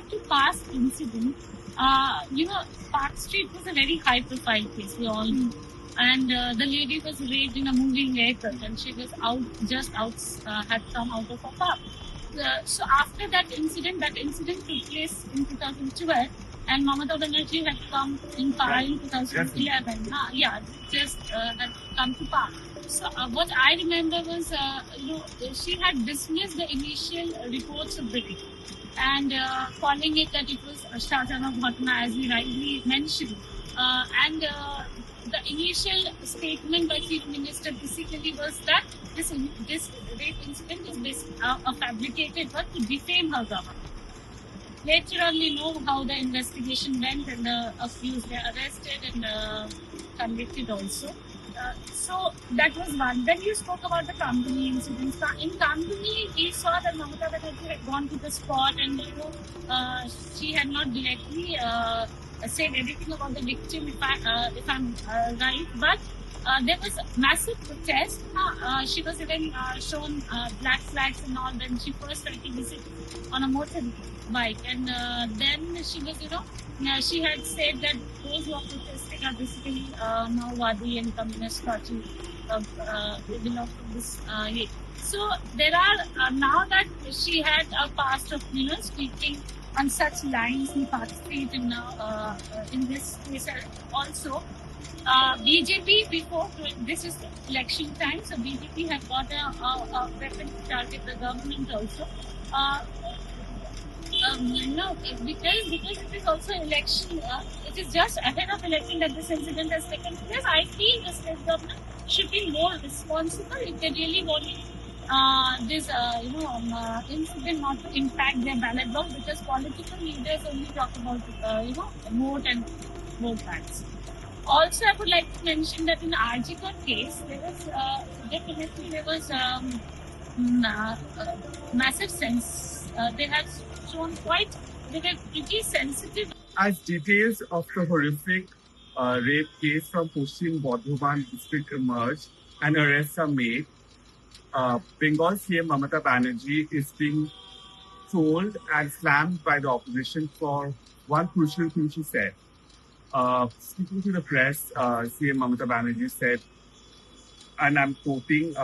back to past incident, Park Street was a very high-profile case, we all know. And the lady was raped in a moving vehicle, and she was had come out of a pub. So after that incident took place in 2012, and Mamata Banerjee had come in power in 2011. Had come to power. So what I remember was, she had dismissed the initial reports of the rape and calling it that it was a Shahjana Ghatna, as we rightly mentioned. The initial statement by Chief Minister basically was that this rape incident is a fabricated one to defame her government. Later on, we know how the investigation went, and the accused were arrested and convicted also. So that was one. Then you spoke about the Kamdani incident. In Kamdani, we saw that Mamata Banerjee had gone to the spot, and she had not directly said anything about the victim, if I'm right. But there was massive protest. She was even shown black flags and all when she first tried to visit on a motorbike, and then she was, she had said that those who are protesting are basically Maowadi and Communist Party belong to this. So there are now that she had a past of speaking on such lines in Park Street and now in this case also. BJP before this is election time, so BJP had got a weapon to target the government also. Because it is also election, it is just ahead of election that this incident has taken place. I feel the state government should be more responsible if they really want this incident not to impact their ballot box, because political leaders only talk about vote and vote banks. Also, I would like to mention that in the Arjikot case, there was massive sense. They have shown they were pretty sensitive. As details of the horrific rape case from Paschim Bardhaman district emerged and arrests are made, Bengal CM Mamata Banerjee is being trolled and slammed by the opposition for one crucial thing she said. Speaking to the press, CM Mamata Banerjee said, and I'm quoting,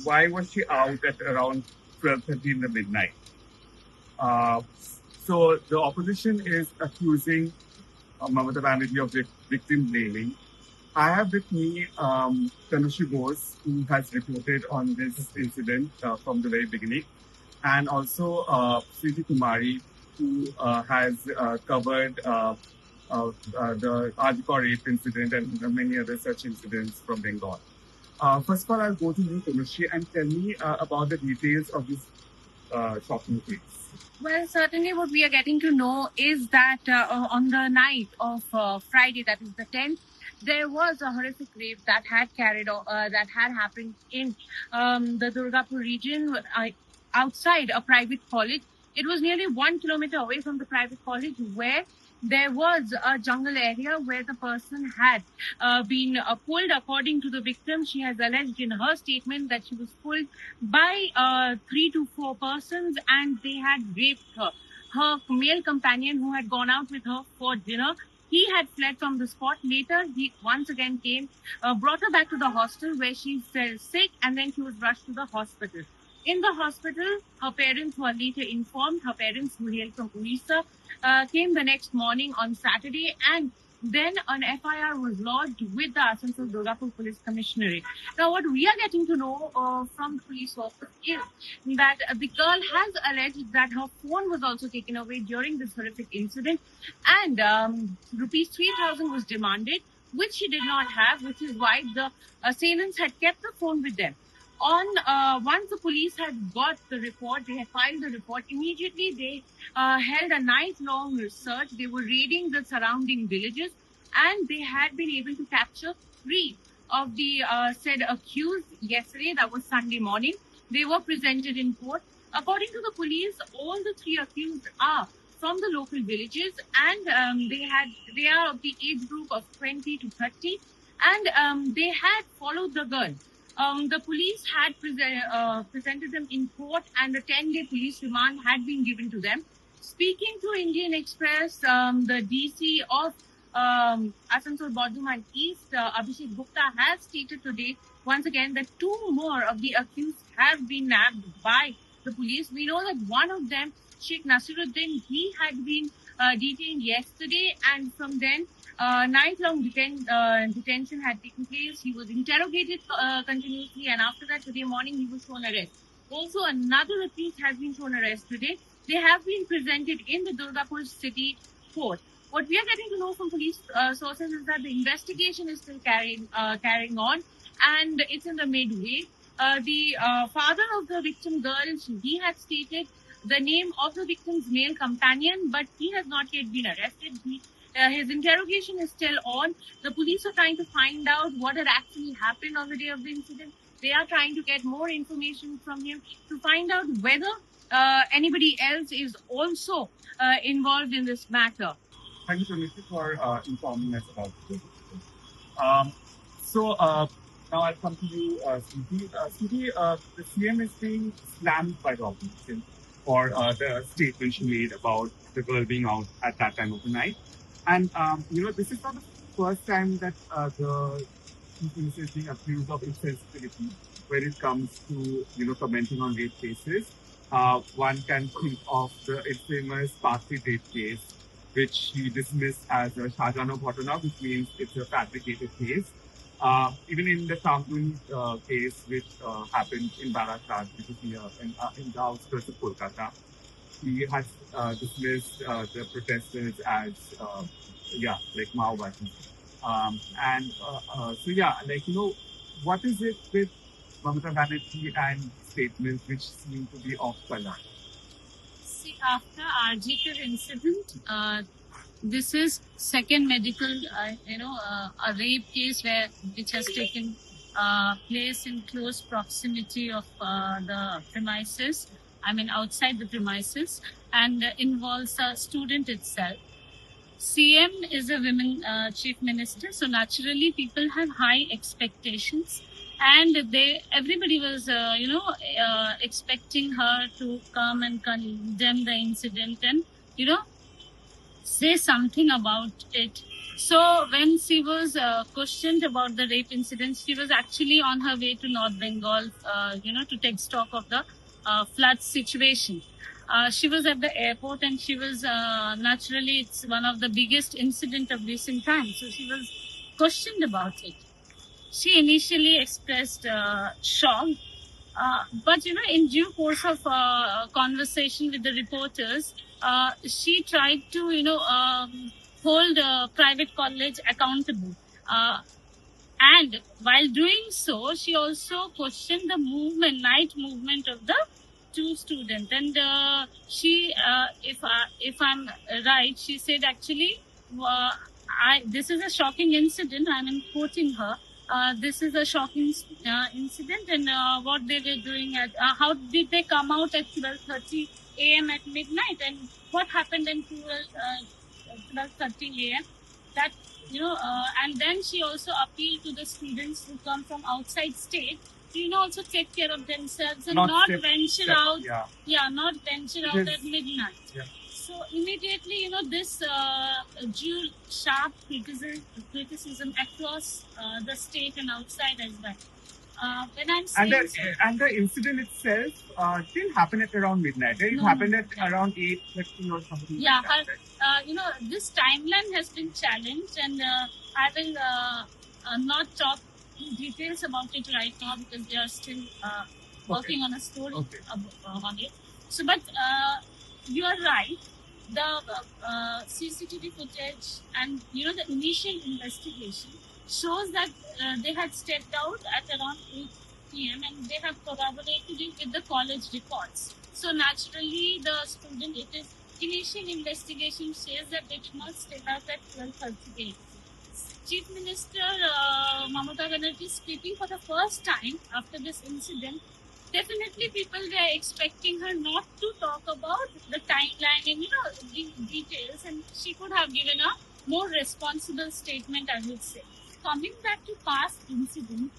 why was she out at around 12:30 in the midnight? So the opposition is accusing Mamata Banerjee of victim blaming. I have with me Tanusree Bose, who has reported on this incident from the very beginning, and also Sweety Kumari, who has covered the Arjikot rape incident and many other such incidents from Bengal. First of all, I'll go to you, Tanusree, and tell me about the details of this shocking case. Well, certainly what we are getting to know is that on the night of Friday, that is the 10th, there was a horrific rape that had happened in the Durgapur region outside a private college. It was nearly 1 kilometer away from the private college, where there was a jungle area where the person had been pulled. According to the victim, she has alleged in her statement that she was pulled by 3 to 4 persons and they had raped her. Her male companion, who had gone out with her for dinner, he had fled from the spot. Later, he once again came, brought her back to the hostel where she fell sick, and then she was rushed to the hospital. In the hospital, her parents were later informed. Her parents, who hailed from Orissa, came the next morning on Saturday, and then an FIR was lodged with the Asansol Durgapur Police Commissionerate. Now, what we are getting to know from the police office is that the girl has alleged that her phone was also taken away during this horrific incident, and rupees 3,000 was demanded, which she did not have, which is why the assailants had kept the phone with them. Once the police had got the report, they had filed the report, immediately they held a night-long research. They were raiding the surrounding villages, and they had been able to capture 3 of the said accused yesterday. That was Sunday morning. They were presented in court. According to the police, all the 3 accused are from the local villages, and they are of the age group of 20 to 30, and they had followed the girl. The police had presented them in court, and a 10-day police remand had been given to them. Speaking to Indian Express, the DC of Asansol Bardhaman East, Abhishek Gupta, has stated today once again that two more of the accused have been nabbed by the police. We know that one of them, Sheikh Nasiruddin, he had been detained yesterday, and from then night-long detention had taken place. He was interrogated continuously, and after that, today morning, he was shown arrest. Also, another accused has been shown arrest today. They have been presented in the Durgapur city court. What we are getting to know from police sources is that the investigation is still carrying on, and it's in the midway. The father of the victim girl, he had stated the name of the victim's male companion, but he has not yet been arrested. His interrogation is still on. The police are trying to find out what had actually happened on the day of the incident. They are trying to get more information from him to find out whether anybody else is also involved in this matter. Thank you, Tanusree, for informing us about this. So now I'll come to you, Sweety. Sweety, the CM is being slammed by the opposition for the statement she made about the girl being out at that time of the night. And, this is not the first time that the chief minister is being accused of insensitivity when it comes to, commenting on rape cases. One can think of the infamous Parsi rape case, which he dismissed as a Shahjano Ghatana, which means it's a fabricated case. Even in the Shampun case, which happened in Barasat, which is in the outskirts of Kolkata, he has dismissed the protesters as, like Maoists. What is it with Mamata Banerjee and statements which seem to be off color? See, after RGK incident, this is second medical, a rape case which has taken place in close proximity of the premises. I mean, outside the premises, and involves a student itself. CM is a women chief minister, so naturally people have high expectations, and everybody was expecting her to come and condemn the incident and say something about it. So when she was questioned about the rape incident, she was actually on her way to North Bengal, to take stock of the flood situation. She was at the airport, and she was naturally, it's one of the biggest incident of recent times. So she was questioned about it. She initially expressed shock, but in due course of conversation with the reporters, she tried to hold private college accountable. And while doing so, she also questioned the night movement of the two students. And she, if I'm right, she said actually, this is a shocking incident. I'm quoting her. This is a shocking incident, and what they were doing how did they come out at 12:30 a.m. at midnight, and what happened in 12:30 a.m. That and then she also appealed to the students who come from outside state to also take care of themselves and not venture out. Not venture out at midnight. Yeah. So immediately, this drew sharp criticism across the state and outside as well. When I'm saying and the incident itself didn't happen at around midnight. Right? It happened at around 8:30 or something. Yeah, like that, this timeline has been challenged, and I will not talk in details about it right now because they are still working on a story on it. So, but you are right. The CCTV footage and the initial investigation shows that they had stepped out at around 8 p.m. and they have corroborated it with the college records. So naturally, the student, initial investigation says that they did not step out at 12:30 a.m. Chief Minister Mamata Banerjee speaking for the first time after this incident. Definitely, people were expecting her not to talk about the timeline and details, and she could have given a more responsible statement, I would say. Coming back to past incident,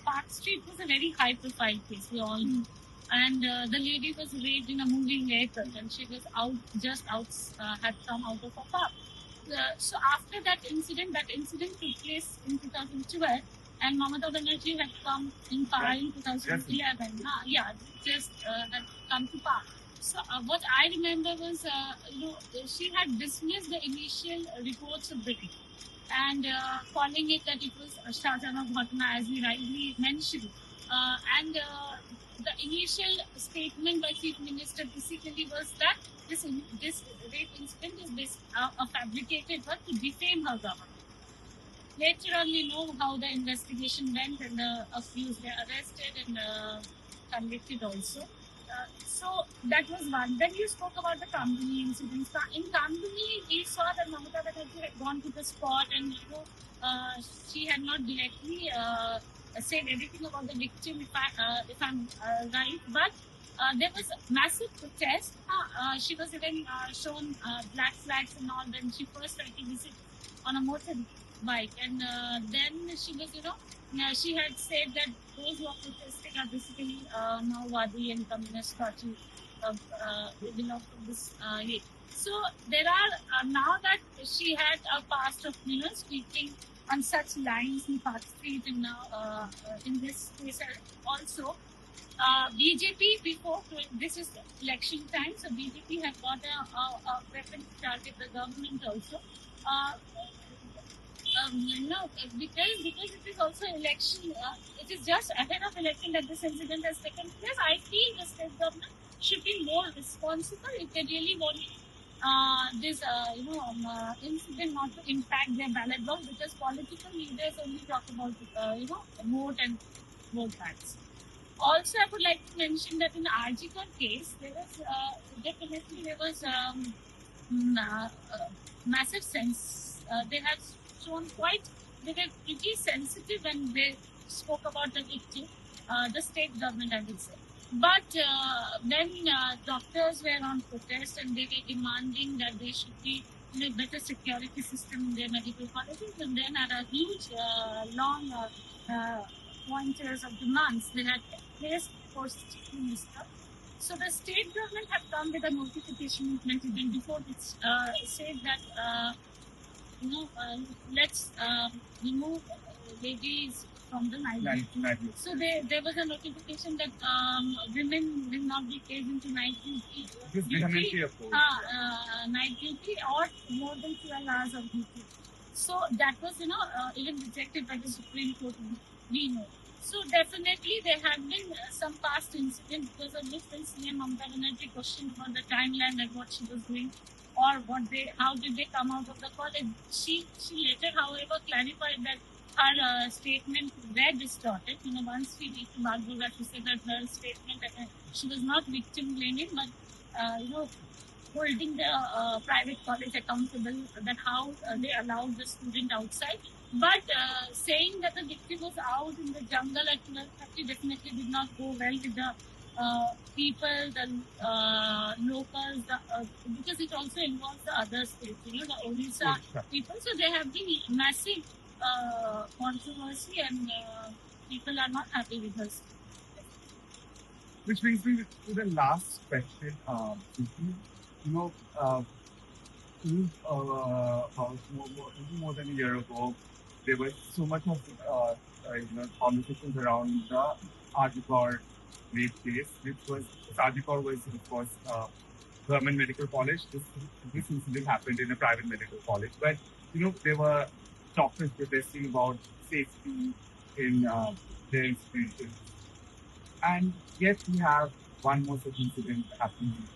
Park Street was a very high-profile case. We all know. and the lady was raped in a moving vehicle, and she was had come out of a pub. So after that incident took place in 2012, and Mamata Banerjee had come in power in 2011. Yeah, just had come to power. So what I remember was, she had dismissed the initial reports of the rape and calling it that it was a Shahjana Ghatna, as we rightly mentioned. And the initial statement by Chief Minister basically was that this rape incident is a fabricated one to defame her government. Later on, we know how the investigation went, and the accused were arrested and convicted also. So that was one. Then you spoke about the Kamdini incident. In Kamdini, we saw that Mamata Banerjee had gone to the spot, and she had not directly said anything about the victim, if I'm right. But there was massive protest. She was even shown black flags and all when she first tried to visit on a motorbike, and then she was, she had said that those who are protesting are basically Maowadi and Communist Party belong to this hate. So there are now that she had a past of speaking on such lines in Park Street, and now in this case also. BJP before this is election time, so BJP had got a weapon to target the government also. Because it is also election, it is just ahead of election that this incident has taken place. I feel the state government should be more responsible if they really want this incident not to impact their ballot box, because political leaders only talk about vote and vote banks. Also, I would like to mention that in the Arjikar case, there was massive sense. They have shown they were pretty sensitive when they spoke about the victim, the state government, I would say. But when doctors were on protest and they were demanding that there should be better security system in their medical colleges, and then at a huge, long pointers of demands they had placed for Chief Minister. So the state government had come with a notification in 2010 before it said that let's remove ladies from the night duty. So there was a notification that women will not be placed into night duty. Night duty or more than 12 hours of duty. So that was even rejected by the Supreme Court. We know. So definitely there have been some past incidents because of which when CM Mamata Banerjee questioned about the timeline and what she was doing, or how did they come out of the college. She later, however, clarified that her statement were distorted. Once we reached Bagdogra, she said that her statement, she was not victim blaming, but holding the private college accountable that how they allowed the student outside. But saying that the victim was out in the jungle at 12:30 definitely did not go well with the people, the locals, because it also involves the other states, the Odisha people. So there have been massive controversy, and people are not happy with us. Which brings me to the last question. More than a year ago, there was so much of conversations around the Arjikar rape case, Arjikar was of course government medical college. This incident happened in a private medical college, but there were doctors protesting about safety in their institutions, and yet we have one more such incident happening.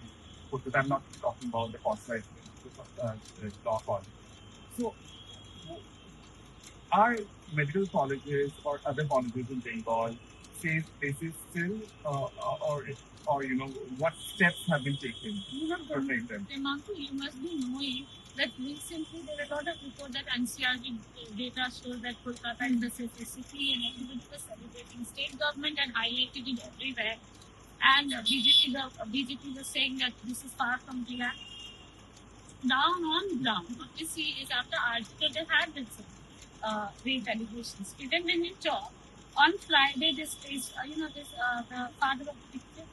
But I'm not talking about the Cotside law college. So, are medical colleges or other colleges in Bengal safe places still, or what steps have been taken to protect them? Premankur, you must be knowing that recently there were a lot of reports that NCRB data shows that Kolkata is the safest city, and everybody was celebrating. State government had highlighted it everywhere, and BJP was saying that this is far from reality. Down on ground, what we see is after Arjikar, there had been some rape allegations. Even when you talk, on Friday, this case, the father of the victim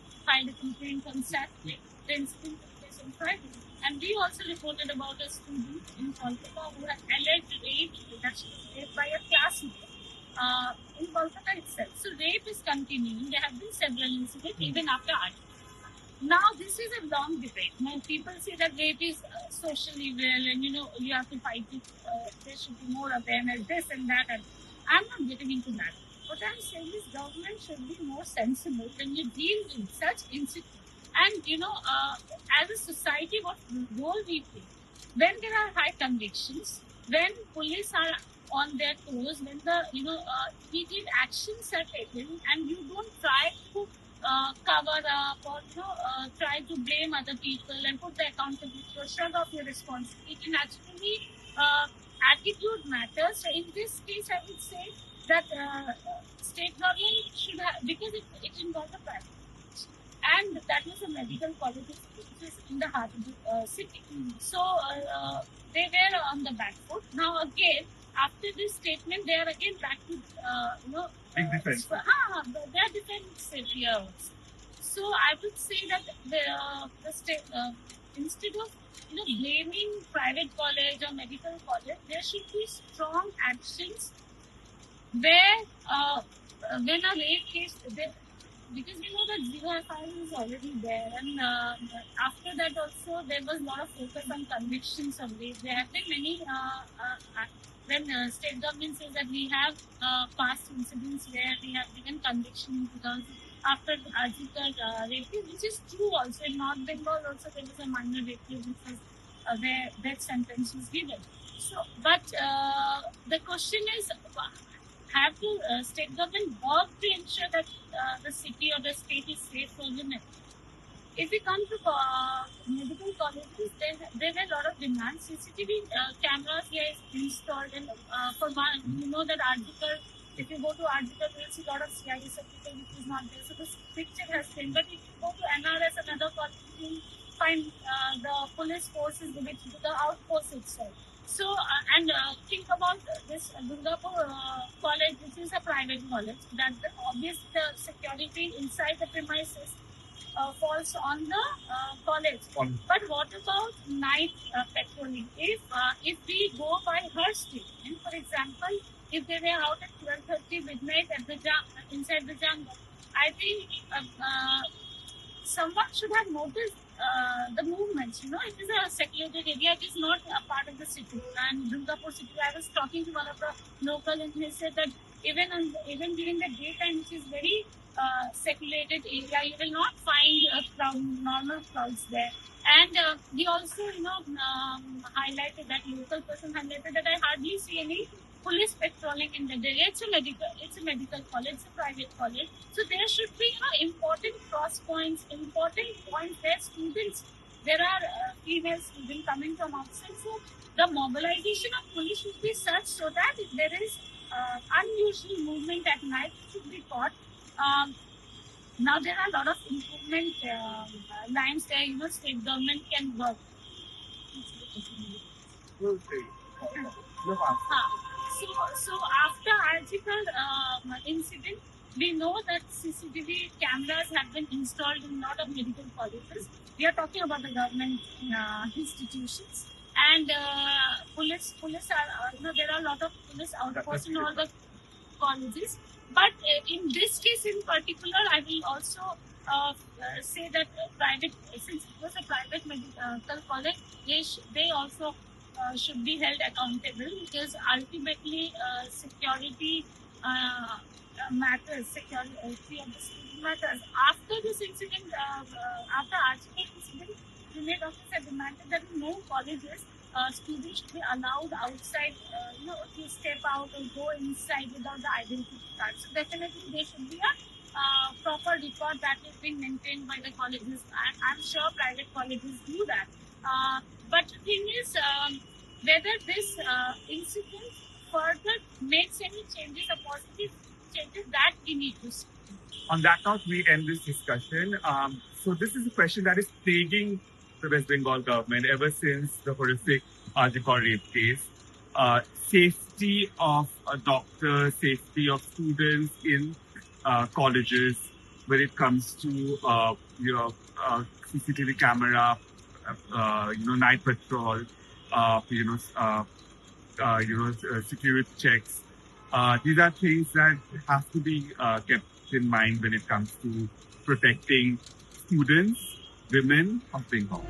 incident on Saturday. The incident took place on Friday. And we also reported about a student in Kolkata who had alleged rape, that she was raped by a classmate in Kolkata itself. So rape is continuing. There have been several incidents even after art. Now this is a long debate. Now people say that rape is social evil, and you have to fight it. There should be more awareness, this and that. And I'm not getting into that. What I'm saying is government should be more sensible when you deal with such incidents. And as a society, what role we play when there are high convictions, when police are on their toes, when the immediate actions are taken, and you don't try to cover up or try to blame other people and put the accountability or shrug off your responsibility. Naturally, attitude matters. So in this case, I would say that state government should have, because it involves a private, and that was a medical college which is in the heart of the city. So they were on the back foot. Now again, after this statement, they are again back to Big defense. They are defensive here. So I would say that the state, instead of blaming private college or medical college, there should be strong actions where when a rape case, because we know that zero FIR is already there, and after that also there was a lot of focus on convictions of rape. There have been many when state government says that we have past incidents where we have given conviction because after the article rape case, which is true also. In North Bengal also there was a minor rape case which was where death sentence was given. So, but the question is, have the state government work to ensure that the city or the state is safe for women? If we come to medical colleges, there were a lot of demands. CCTV cameras here is installed, and for one, you know that article. If you go to article, you'll see a lot of CID certificate which is not there. So this picture has been. But if you go to NRS and other colleges, you find the police forces which to the outpost itself. So and think about this Durgapur college, which is a private college. That the obvious security inside the premises falls on the college. But what about night patrolling? If we go by her statement, for example, if they were out at 12:30 midnight at the inside the jungle, I think someone should have noticed the movements. It is a secluded area. It is not a part of the city. And Durgapur city, I was talking to one of the local, and he said that even during the daytime, which is very secluded area, you will not find normal crowds there. And we also, highlighted that local person highlighted that I hardly see any police patrolling in the area. It's a medical college, it's a private college. So there should be important cross points, important points where students, there are female students coming from outside. So the mobilization of police should be such so that if there is unusual movement at night, it should be caught. Now there are a lot of improvement lines there, state government can work. So after article incident, we know that CCTV cameras have been installed in a lot of medical colleges. We are talking about the government institutions, and police are there are a lot of police outposts in all the colleges. But in this case in particular, I will also say that private, since it was a private medical college, they also should be held accountable, because ultimately security matters. Security of the student matters. After this incident, after article incident, the doctors have demanded that in no colleges students should be allowed outside, to step out or go inside without the identity card. So definitely there should be a proper record that is being maintained by the colleges. I'm sure private colleges do that. But the thing is, whether this incident further makes any changes or positive changes, that we need to see. On that note, we end this discussion. So this is a question that is plaguing the West Bengal government ever since the horrific Durgapur rape case. Safety of doctors, safety of students in colleges. when it comes to CCTV camera, night patrol, security checks. These are things that have to be kept in mind when it comes to protecting students, women of Bengal.